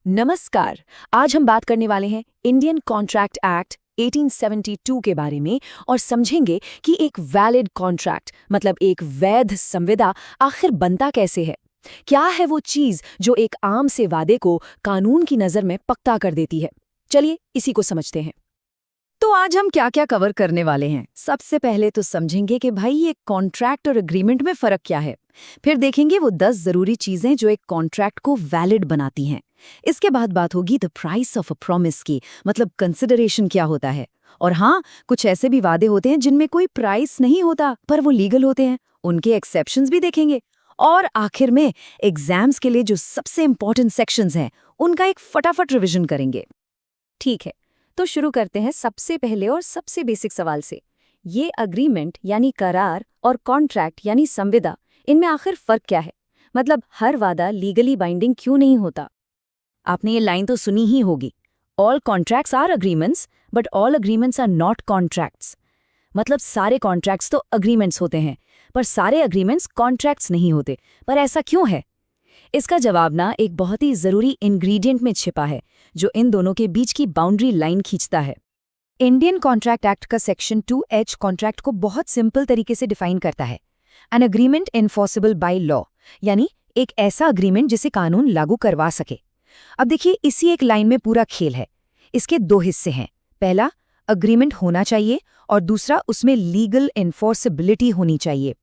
नमस्कार। आज हम बात करने वाले हैं इंडियन कॉन्ट्रैक्ट एक्ट 1872 के बारे में और समझेंगे कि एक वैलिड कॉन्ट्रैक्ट मतलब एक वैध संविदा आखिर बनता कैसे है। क्या है वो चीज जो एक आम से वादे को कानून की नजर में पक्का कर देती है। चलिए इसी को समझते हैं। तो आज हम क्या क्या कवर करने वाले हैं। सबसे पहले तो समझेंगे कि भाई ये कॉन्ट्रैक्ट और एग्रीमेंट में फर्क क्या है। फिर देखेंगे वो 10 जरूरी चीजें जो एक कॉन्ट्रैक्ट को वैलिड बनाती हैं। इसके बाद बात होगी the price of a promise की, मतलब कंसिडरेशन क्या होता है। और हाँ, कुछ ऐसे भी वादे होते हैं जिनमें कोई प्राइस नहीं होता पर वो लीगल होते हैं, उनके एक्सेप्शंस भी देखेंगे। और आखिर में एग्जाम्स के लिए जो सबसे इंपॉर्टेंट सेक्शंस हैं उनका एक फटाफट रिवीजन करेंगे। ठीक है, तो शुरू करते हैं सबसे पहले और सबसे बेसिक सवाल से। ये अग्रीमेंट यानी करार और कॉन्ट्रैक्ट यानी संविदा, इनमें आखिर फर्क क्या है। मतलब हर वादा लीगली बाइंडिंग क्यों नहीं होता। आपने ये लाइन तो सुनी ही होगी, all contracts are agreements but all agreements are not contracts. मतलब सारे कॉन्ट्रैक्ट्स तो अग्रीमेंट्स होते हैं पर सारे अग्रीमेंट्स कॉन्ट्रैक्ट्स नहीं होते। पर ऐसा क्यों है? इसका जवाब ना एक बहुत ही जरूरी इंग्रेडिएंट में छिपा है जो इन दोनों के बीच की बाउंड्री लाइन खींचता है। इंडियन कॉन्ट्रैक्ट एक्ट का सेक्शन 2H कॉन्ट्रैक्ट को बहुत सिंपल तरीके से डिफाइन करता है। An agreement enforceable by law, यानी एक ऐसा अग्रीमेंट जिसे कानून लागू करवा सके। अब देखिए, इसी एक लाइन में पूरा खेल है। इसके दो हिस्से हैं। पहला, अग्रीमेंट होना चाहिए और दूसरा, उसमें लीगल एनफोर्सेबिलिटी होनी चाहिए।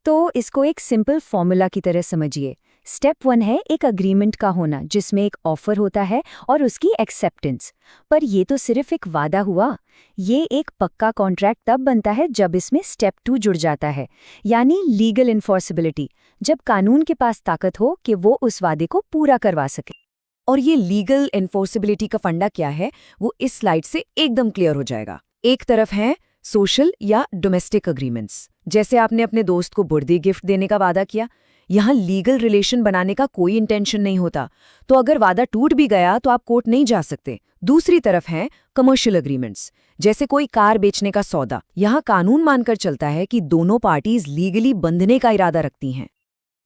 तो इसको एक सिंपल फॉर्मूला की तरह समझिए। स्टेप 1 है एक अग्रीमेंट का होना जिसमें एक ऑफर होता है और उसकी एक्सेप्टेंस। पर ये तो सिर्फ एक वादा हुआ। ये एक पक्का कॉन्ट्रैक्ट तब बनता है जब इसमें स्टेप 2 जुड़ जाता है, यानी लीगल इन्फोर्सिबिलिटी, जब कानून के पास ताकत हो कि वो उस वादे को पूरा करवा सके। और ये लीगल एनफोर्सिबिलिटी का फंडा क्या है वो इस स्लाइड से एकदम क्लियर हो जाएगा। एक तरफ है सोशल या डोमेस्टिक अग्रीमेंट्स, जैसे आपने अपने दोस्त को बर्थडे गिफ्ट देने का वादा किया। यहाँ लीगल रिलेशन बनाने का कोई इंटेंशन नहीं होता, तो अगर वादा टूट भी गया तो आप कोर्ट नहीं जा सकते। दूसरी तरफ है कमर्शियल अग्रीमेंट्स, जैसे कोई कार बेचने का सौदा। यहाँ कानून मानकर चलता है कि दोनों पार्टीज लीगली बंधने का इरादा रखती हैं।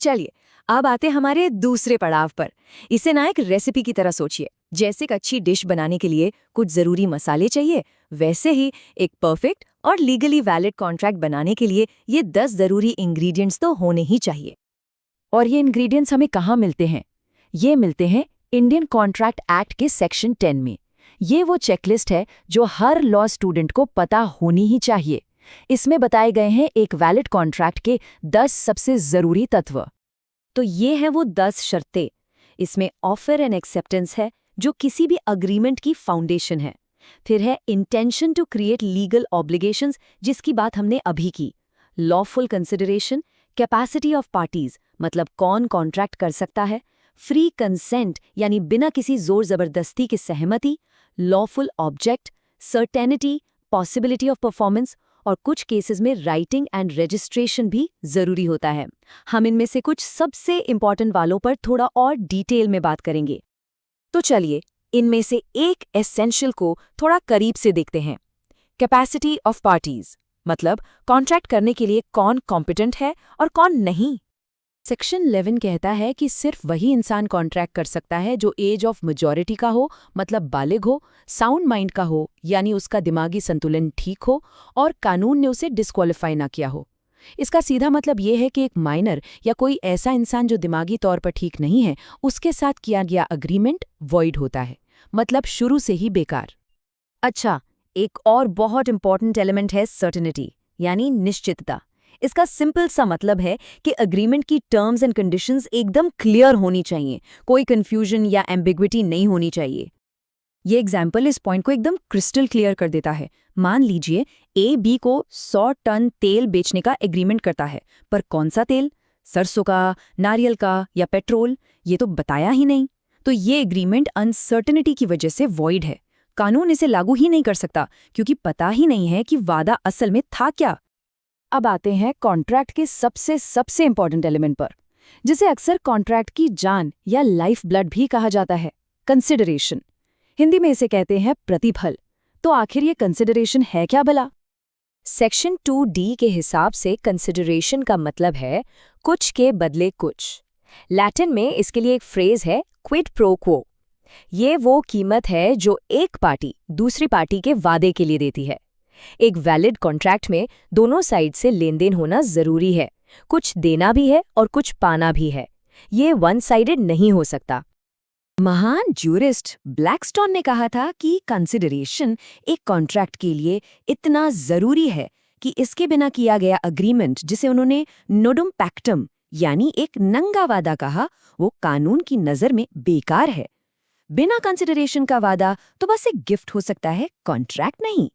चलिए अब आते हमारे दूसरे पड़ाव पर। इसे ना एक रेसिपी की तरह सोचिए। जैसे एक अच्छी डिश बनाने के लिए कुछ जरूरी मसाले चाहिए, वैसे ही एक परफेक्ट और लीगली वैलिड कॉन्ट्रैक्ट बनाने के लिए ये 10 जरूरी इंग्रेडिएंट्स तो होने ही चाहिए। और ये इंग्रेडिएंट्स हमें कहाँ मिलते हैं? ये मिलते हैं इंडियन कॉन्ट्रैक्ट एक्ट के सेक्शन 10 में। ये वो चेकलिस्ट है जो हर लॉ स्टूडेंट को पता होनी ही चाहिए। इसमें बताए गए हैं एक वैलिड कॉन्ट्रैक्ट के 10 सबसे जरूरी तत्व। तो ये हैं वो 10 शर्तें। इसमें ऑफर एंड एक्सेप्टेंस है जो किसी भी अग्रीमेंट की फाउंडेशन है। फिर है intention to create legal obligations, जिसकी बात हमने अभी की। Lawful consideration, capacity of parties, मतलब कौन कॉन्ट्रैक्ट कर सकता है। फ्री कंसेंट, यानी बिना किसी जोर जबरदस्ती की सहमति। Lawful object, certainty, possibility of performance, और कुछ केसेस में राइटिंग एंड रजिस्ट्रेशन भी जरूरी होता है। हम इनमें से कुछ सबसे इंपॉर्टेंट वालों पर थोड़ा और डिटेल में बात करेंगे। तो चलिए इनमें से एक एसेंशियल को थोड़ा करीब से देखते हैं। कैपेसिटी ऑफ पार्टीज, मतलब कॉन्ट्रैक्ट करने के लिए कौन कॉम्पिटेंट है और कौन नहीं। सेक्शन 11 कहता है कि सिर्फ वही इंसान कॉन्ट्रैक्ट कर सकता है जो एज ऑफ मेजॉरिटी का हो, मतलब बालिग हो, साउंड माइंड का हो, यानी उसका दिमागी संतुलन ठीक हो और कानून ने उसे डिस्क्वालीफाई ना किया हो। इसका सीधा मतलब ये है कि एक माइनर या कोई ऐसा इंसान जो दिमागी तौर पर ठीक नहीं है, उसके साथ किया गया अग्रीमेंट वॉइड होता है, मतलब शुरू से ही बेकार। अच्छा, एक और बहुत इंपॉर्टेंट एलिमेंट है सर्टेनिटी, यानी निश्चितता। इसका सिंपल सा मतलब है कि अग्रीमेंट की टर्म्स एंड कंडीशंस एकदम क्लियर होनी चाहिए, कोई कंफ्यूजन या एम्बिग्विटी नहीं होनी चाहिए। ये एग्जाम्पल इस पॉइंट को एकदम क्रिस्टल क्लियर कर देता है। मान लीजिए ए बी को 100 टन तेल बेचने का एग्रीमेंट करता है, पर कौन सा तेल, सरसों का, नारियल का या पेट्रोल, ये तो बताया ही नहीं। तो ये एग्रीमेंट अनसर्टेनिटी की वजह से वॉइड है। कानून इसे लागू ही नहीं कर सकता क्योंकि पता ही नहीं है कि वादा असल में था क्या। अब आते हैं कॉन्ट्रैक्ट के सबसे इंपॉर्टेंट एलिमेंट पर, जिसे अक्सर कॉन्ट्रैक्ट की जान या लाइफ ब्लड भी कहा जाता है, कंसिडरेशन। हिंदी में इसे कहते हैं प्रतिफल। तो आखिर ये कंसिडरेशन है क्या भला? सेक्शन 2D के हिसाब से कंसिडरेशन का मतलब है कुछ के बदले कुछ। लैटिन में इसके लिए एक फ्रेज है क्विड प्रो क्वो। ये वो कीमत है जो एक पार्टी दूसरी पार्टी के वादे के लिए देती है। एक वैलिड कॉन्ट्रैक्ट में दोनों साइड से लेन देन होना जरूरी है, कुछ देना भी है और कुछ पाना भी है। ये वन साइडेड नहीं हो सकता। महान ज्यूरिस्ट ब्लैकस्टोन ने कहा था कि कंसिडरेशन एक कॉन्ट्रैक्ट के लिए इतना जरूरी है कि इसके बिना किया गया अग्रीमेंट, जिसे उन्होंने नोडुम पैक्टम यानी एक नंगा वादा कहा, वो कानून की नजर में बेकार है। बिना कंसिडरेशन का वादा तो बस एक गिफ्ट हो सकता है, कॉन्ट्रैक्ट नहीं।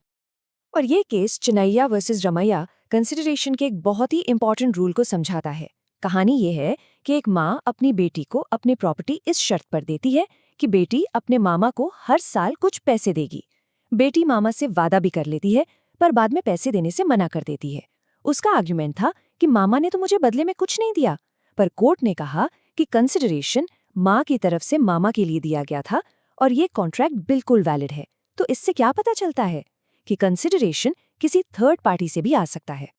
और ये केस चिनैया वर्सेस रमैया कंसिडरेशन के एक बहुत ही इंपॉर्टेंट रूल को समझाता है। कहानी ये है कि एक माँ अपनी बेटी को अपनी प्रॉपर्टी इस शर्त पर देती है कि बेटी अपने मामा को हर साल कुछ पैसे देगी। बेटी मामा से वादा भी कर लेती है, पर बाद में पैसे देने से मना कर देती है। उसका आर्ग्यूमेंट था कि मामा ने तो मुझे बदले में कुछ नहीं दिया, पर कोर्ट ने कहा कि कंसिडरेशन माँ की तरफ से मामा के लिए दिया गया था और ये कॉन्ट्रैक्ट बिल्कुल वैलिड है। तो इससे क्या पता चलता है कि कंसिडरेशन किसी थर्ड पार्टी से भी आ सकता है।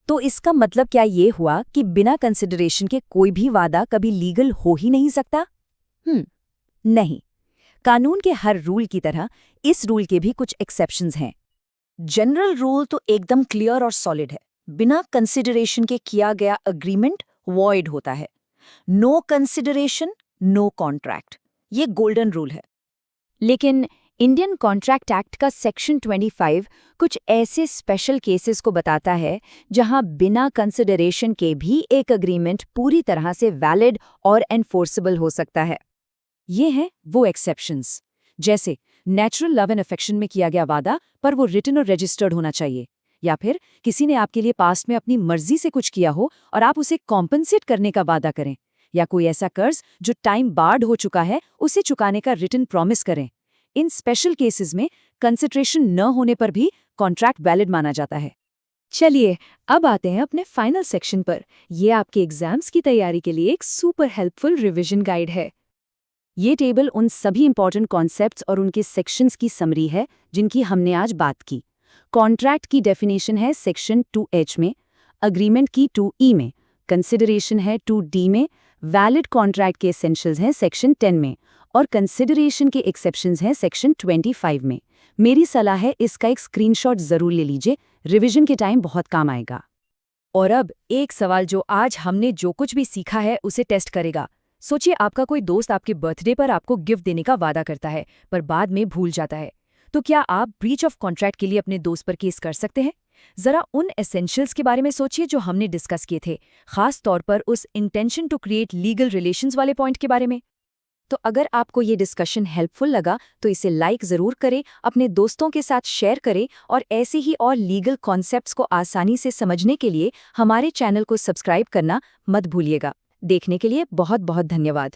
तो इसका मतलब क्या ये हुआ कि बिना कंसिडरेशन के कोई भी वादा कभी लीगल हो ही नहीं सकता? नहीं। कानून के हर रूल की तरह इस रूल के भी कुछ एक्सेप्शंस हैं। जनरल रूल तो एकदम क्लियर और सॉलिड है। बिना कंसिडरेशन के किया गया अग्रीमेंट वॉइड होता है। नो कंसिडरेशन, नो कॉन्ट्रैक्ट, ये गोल्डन रूल है। लेकिन इंडियन कॉन्ट्रैक्ट एक्ट का सेक्शन 25 कुछ ऐसे स्पेशल केसेस को बताता है जहां बिना कंसिडरेशन के भी एक अग्रीमेंट पूरी तरह से वैलिड और एनफोर्सेबल हो सकता है। ये हैं वो एक्सेप्शंस, जैसे नेचुरल लव एंड अफेक्शन में किया गया वादा पर वो रिटन और रजिस्टर्ड होना चाहिए, या फिर किसी ने आपके लिए पास्ट में अपनी मर्जी से कुछ किया हो और आप उसे कॉम्पनसेट करने का वादा करें, या कोई ऐसा कर्ज जो टाइम बार्ड हो चुका है उसे चुकाने का रिटन प्रॉमिस करें। इन स्पेशल केसेस में कंसिडरेशन न होने पर भी कॉन्ट्रैक्ट वैलिड माना जाता है। चलिए अब आते हैं अपने फाइनल सेक्शन पर। यह आपके एग्जाम्स की तैयारी के लिए एक सुपर हेल्पफुल रिवीजन गाइड है। ये टेबल उन सभी इंपॉर्टेंट कॉन्सेप्ट्स और उनके सेक्शंस की समरी है जिनकी हमने आज बात की। कॉन्ट्रैक्ट की डेफिनेशन है सेक्शन 2H में, अग्रीमेंट की 2E में, कंसिडरेशन है 2D में, वैलिड कॉन्ट्रैक्ट के एसेंशियल्स हैं सेक्शन 10 में, और कंसिडरेशन के एक्सेप्शंस हैं सेक्शन 25 में। मेरी सलाह है इसका एक स्क्रीनशॉट जरूर ले लीजिए, रिवीजन के टाइम बहुत काम आएगा। और अब एक सवाल जो आज हमने जो कुछ भी सीखा है उसे टेस्ट करेगा। सोचिए आपका कोई दोस्त आपके बर्थडे पर आपको गिफ्ट देने का वादा करता है पर बाद में भूल जाता है, तो क्या आप ब्रीच ऑफ कॉन्ट्रैक्ट के लिए अपने दोस्त पर केस कर सकते हैं? जरा उन एसेंशियल्स के बारे में सोचिए जो हमने डिस्कस किए थे, खास तौर पर उस intention to create legal relations वाले पॉइंट के बारे में। तो अगर आपको ये डिस्कशन हेल्पफुल लगा तो इसे लाइक ज़रूर करें, अपने दोस्तों के साथ शेयर करें और ऐसे ही और लीगल कॉन्सेप्ट्स को आसानी से समझने के लिए हमारे चैनल को सब्सक्राइब करना मत भूलिएगा। देखने के लिए बहुत बहुत धन्यवाद।